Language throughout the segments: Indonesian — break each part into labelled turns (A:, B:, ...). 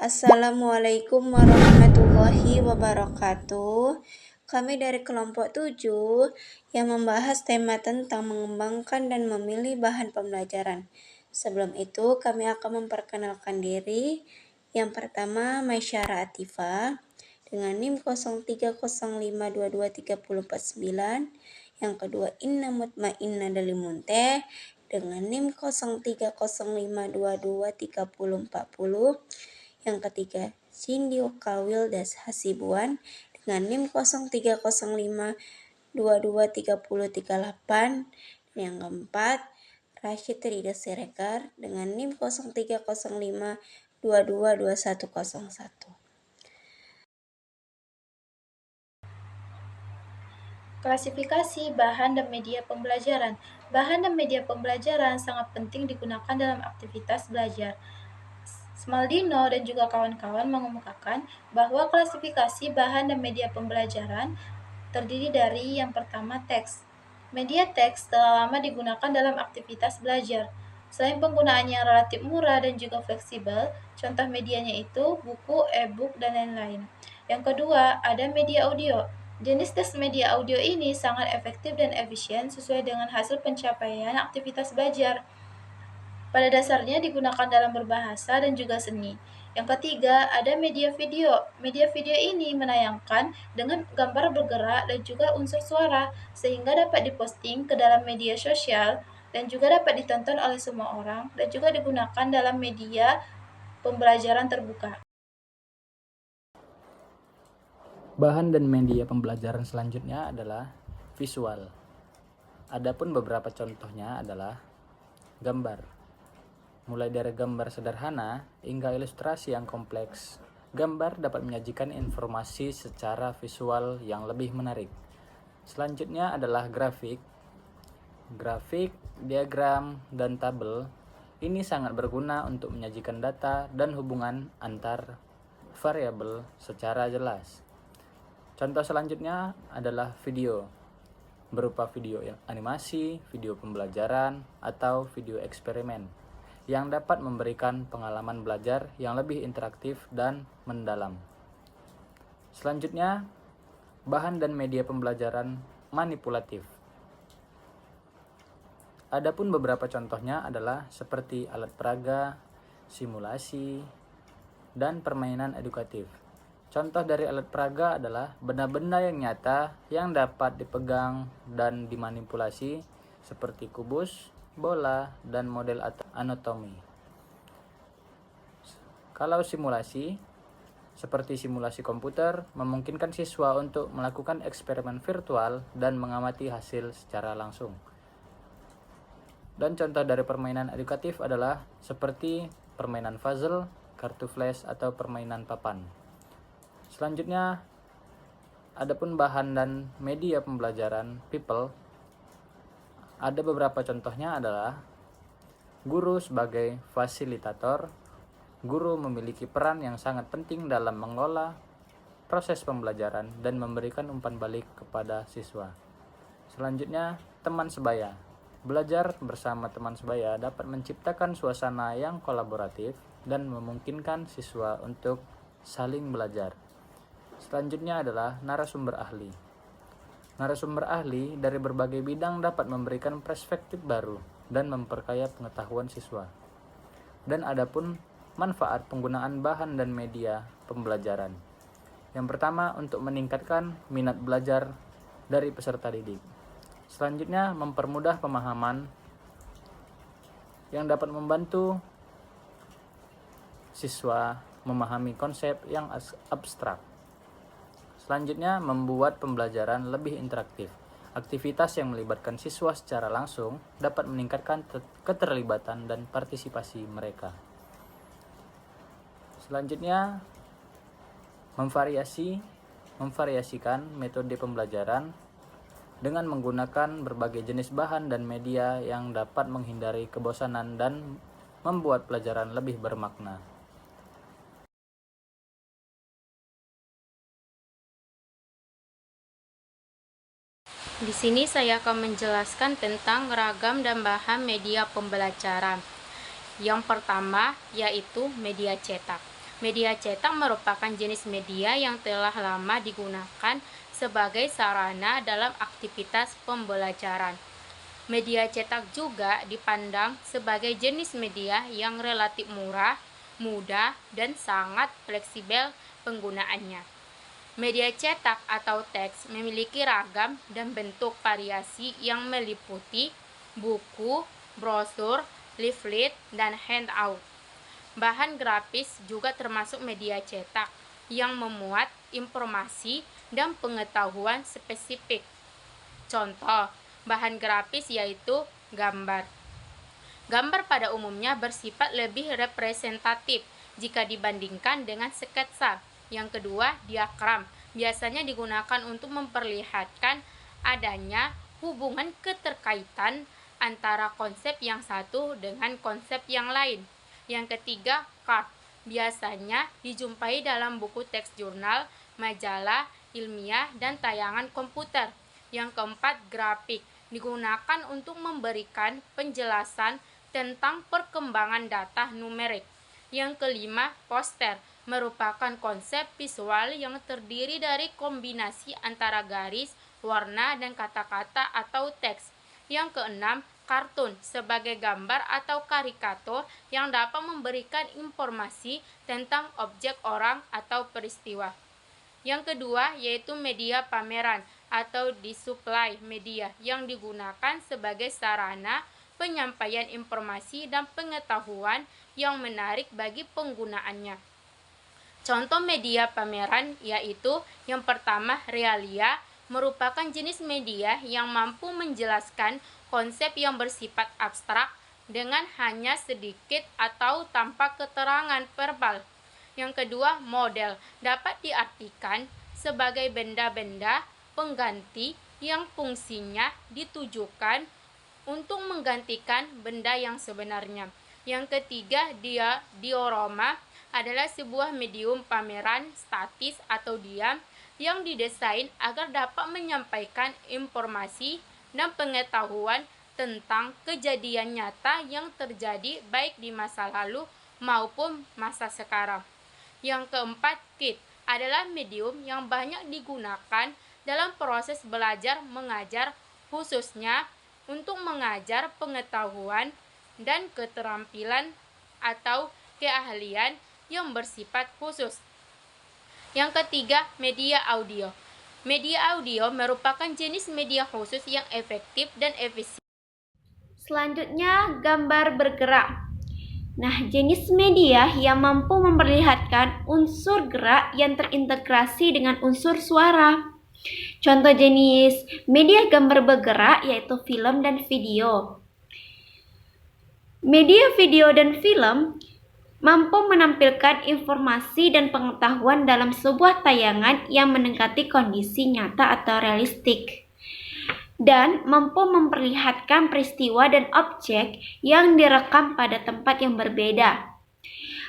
A: Assalamualaikum warahmatullahi wabarakatuh. Kami dari kelompok 7 yang membahas tema tentang mengembangkan dan memilih bahan pembelajaran. Sebelum itu, kami akan memperkenalkan diri. Yang pertama, Maisyara Atifa dengan NIM 0305223049. Yang kedua, Inna Mutmainna Dalimunte dengan NIM 0305223040. Yang ketiga, Cindy Okawildas Hasibuan dengan NIM 0305223038. Dan yang keempat, Rashid Rida Siregar dengan NIM 0305222101.
B: Klasifikasi bahan dan media pembelajaran. Bahan dan media pembelajaran sangat penting digunakan dalam aktivitas belajar. Smaldino dan juga kawan-kawan mengemukakan bahwa klasifikasi bahan dan media pembelajaran terdiri dari yang pertama teks. Media teks telah lama digunakan dalam aktivitas belajar. Selain penggunaannya yang relatif murah dan juga fleksibel, contoh medianya itu buku, e-book, dan lain-lain. Yang kedua, ada media audio. Jenis tes media audio ini sangat efektif dan efisien sesuai dengan hasil pencapaian aktivitas belajar. Pada dasarnya digunakan dalam berbahasa dan juga seni. Yang ketiga, ada media video. Media video ini menayangkan dengan gambar bergerak dan juga unsur suara, sehingga dapat diposting ke dalam media sosial dan juga dapat ditonton oleh semua orang dan juga digunakan dalam media pembelajaran terbuka.
C: Bahan dan media pembelajaran selanjutnya adalah visual. Adapun beberapa contohnya adalah gambar. Mulai dari gambar sederhana hingga ilustrasi yang kompleks. Gambar dapat menyajikan informasi secara visual yang lebih menarik. Selanjutnya adalah grafik. Grafik, diagram, dan tabel ini sangat berguna untuk menyajikan data dan hubungan antar variabel secara jelas. Contoh selanjutnya adalah video, berupa video animasi, video pembelajaran, atau video eksperimen, yang dapat memberikan pengalaman belajar yang lebih interaktif dan mendalam. Selanjutnya, bahan dan media pembelajaran manipulatif. Adapun beberapa contohnya adalah seperti alat peraga, simulasi, dan permainan edukatif. Contoh dari alat peraga adalah benda-benda yang nyata yang dapat dipegang dan dimanipulasi seperti kubus, bola, dan model anatomi. Kalau simulasi, seperti simulasi komputer, memungkinkan siswa untuk melakukan eksperimen virtual dan mengamati hasil secara langsung. Dan contoh dari permainan edukatif adalah seperti permainan puzzle, kartu flash, atau permainan papan. Selanjutnya, adapun bahan dan media pembelajaran people, ada beberapa contohnya adalah guru sebagai fasilitator. Guru memiliki peran yang sangat penting dalam mengelola proses pembelajaran dan memberikan umpan balik kepada siswa. Selanjutnya, teman sebaya. Belajar bersama teman sebaya dapat menciptakan suasana yang kolaboratif dan memungkinkan siswa untuk saling belajar. Selanjutnya adalah narasumber ahli. Narasumber ahli dari berbagai bidang dapat memberikan perspektif baru dan memperkaya pengetahuan siswa. Dan adapun manfaat penggunaan bahan dan media pembelajaran. Yang pertama, untuk meningkatkan minat belajar dari peserta didik. Selanjutnya, mempermudah pemahaman yang dapat membantu siswa memahami konsep yang abstrak. Selanjutnya, membuat pembelajaran lebih interaktif. Aktivitas yang melibatkan siswa secara langsung dapat meningkatkan keterlibatan dan partisipasi mereka. Selanjutnya, memvariasikan metode pembelajaran dengan menggunakan berbagai jenis bahan dan media yang dapat menghindari kebosanan dan membuat pelajaran lebih bermakna.
D: Di sini saya akan menjelaskan tentang ragam dan bahan media pembelajaran. Yang pertama yaitu media cetak. Media cetak merupakan jenis media yang telah lama digunakan sebagai sarana dalam aktivitas pembelajaran. Media cetak juga dipandang sebagai jenis media yang relatif murah, mudah, dan sangat fleksibel penggunaannya. Media cetak atau teks memiliki ragam dan bentuk variasi yang meliputi buku, brosur, leaflet, dan handout. Bahan grafis juga termasuk media cetak yang memuat informasi dan pengetahuan spesifik. Contoh, bahan grafis yaitu gambar. Gambar pada umumnya bersifat lebih representatif jika dibandingkan dengan sketsa. Yang kedua, diagram. Biasanya digunakan untuk memperlihatkan adanya hubungan keterkaitan antara konsep yang satu dengan konsep yang lain. Yang ketiga, card. Biasanya dijumpai dalam buku teks jurnal, majalah, ilmiah, dan tayangan komputer. Yang keempat, grafik. Digunakan untuk memberikan penjelasan tentang perkembangan data numerik. Yang kelima, poster. Merupakan konsep visual yang terdiri dari kombinasi antara garis, warna, dan kata-kata atau teks. Yang keenam, kartun sebagai gambar atau karikatur yang dapat memberikan informasi tentang objek, orang, atau peristiwa. Yang kedua yaitu media pameran atau display media yang digunakan sebagai sarana penyampaian informasi dan pengetahuan yang menarik bagi penggunaannya. Contoh media pameran yaitu yang pertama, realia, merupakan jenis media yang mampu menjelaskan konsep yang bersifat abstrak dengan hanya sedikit atau tanpa keterangan verbal. Yang kedua, model dapat diartikan sebagai benda-benda pengganti yang fungsinya ditujukan untuk menggantikan benda yang sebenarnya. Yang ketiga, diorama adalah sebuah medium pameran statis atau diam yang didesain agar dapat menyampaikan informasi dan pengetahuan tentang kejadian nyata yang terjadi baik di masa lalu maupun masa sekarang. Yang keempat, kit adalah medium yang banyak digunakan dalam proses belajar mengajar, khususnya untuk mengajar pengetahuan dan keterampilan atau keahlian yang bersifat khusus. Yang ketiga, media audio. Media audio merupakan jenis media khusus yang efektif dan efisien.
E: Selanjutnya, gambar bergerak. Nah, jenis media yang mampu memperlihatkan unsur gerak yang terintegrasi dengan unsur suara. Contoh jenis media gambar bergerak yaitu film dan video. Media video dan film mampu menampilkan informasi dan pengetahuan dalam sebuah tayangan yang mendekati kondisi nyata atau realistik, dan mampu memperlihatkan peristiwa dan objek yang direkam pada tempat yang berbeda.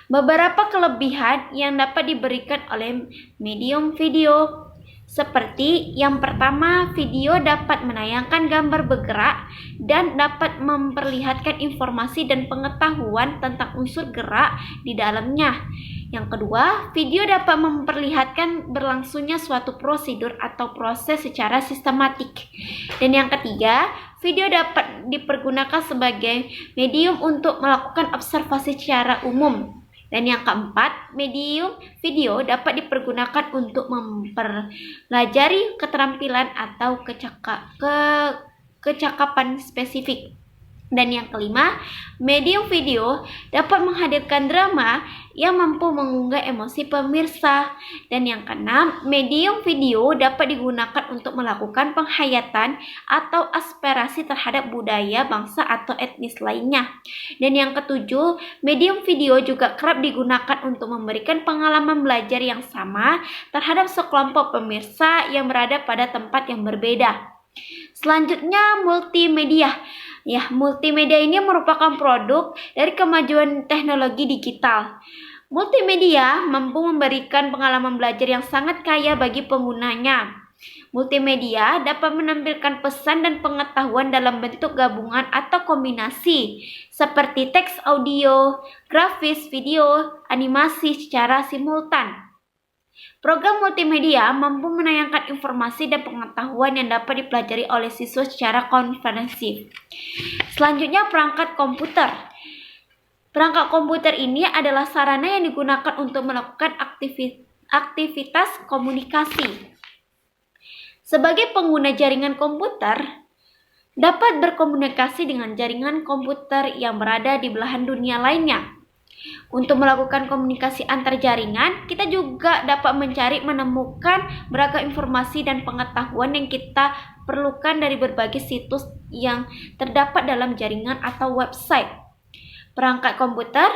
E: Beberapa kelebihan yang dapat diberikan oleh medium video seperti yang pertama, video dapat menayangkan gambar bergerak dan dapat memperlihatkan informasi dan pengetahuan tentang unsur gerak di dalamnya. Yang kedua, video dapat memperlihatkan berlangsungnya suatu prosedur atau proses secara sistematik. Dan yang ketiga, video dapat dipergunakan sebagai medium untuk melakukan observasi secara umum. Dan yang keempat, medium video dapat dipergunakan untuk mempelajari keterampilan atau kecakapan spesifik. Dan yang kelima, medium video dapat menghadirkan drama yang mampu mengunggah emosi pemirsa. Dan yang keenam, medium video dapat digunakan untuk melakukan penghayatan atau aspirasi terhadap budaya, bangsa, atau etnis lainnya. Dan yang ketujuh, medium video juga kerap digunakan untuk memberikan pengalaman belajar yang sama terhadap sekelompok pemirsa yang berada pada tempat yang berbeda. Selanjutnya, multimedia. Multimedia ini merupakan produk dari kemajuan teknologi digital. Multimedia mampu memberikan pengalaman belajar yang sangat kaya bagi penggunanya. Multimedia dapat menampilkan pesan dan pengetahuan dalam bentuk gabungan atau kombinasi, seperti teks audio, grafis, video, animasi secara simultan. Program multimedia mampu menayangkan informasi dan pengetahuan yang dapat dipelajari oleh siswa secara konferensif. Selanjutnya, perangkat komputer. Perangkat komputer ini adalah sarana yang digunakan untuk melakukan aktivitas komunikasi. Sebagai pengguna jaringan komputer, dapat berkomunikasi dengan jaringan komputer yang berada di belahan dunia lainnya. Untuk melakukan komunikasi antar jaringan, kita juga dapat menemukan beragam informasi dan pengetahuan yang kita perlukan dari berbagai situs yang terdapat dalam jaringan atau website. Perangkat komputer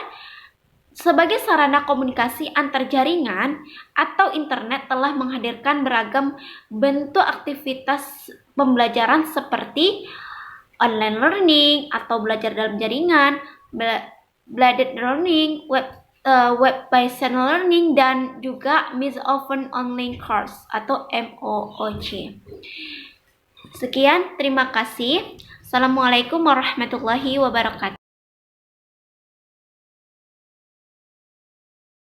E: sebagai sarana komunikasi antar jaringan atau internet telah menghadirkan beragam bentuk aktivitas pembelajaran seperti online learning atau belajar dalam jaringan, blended learning, web-based learning, dan juga Mixed Open Online Course atau MOOC. Sekian, terima kasih. Assalamualaikum warahmatullahi wabarakatuh.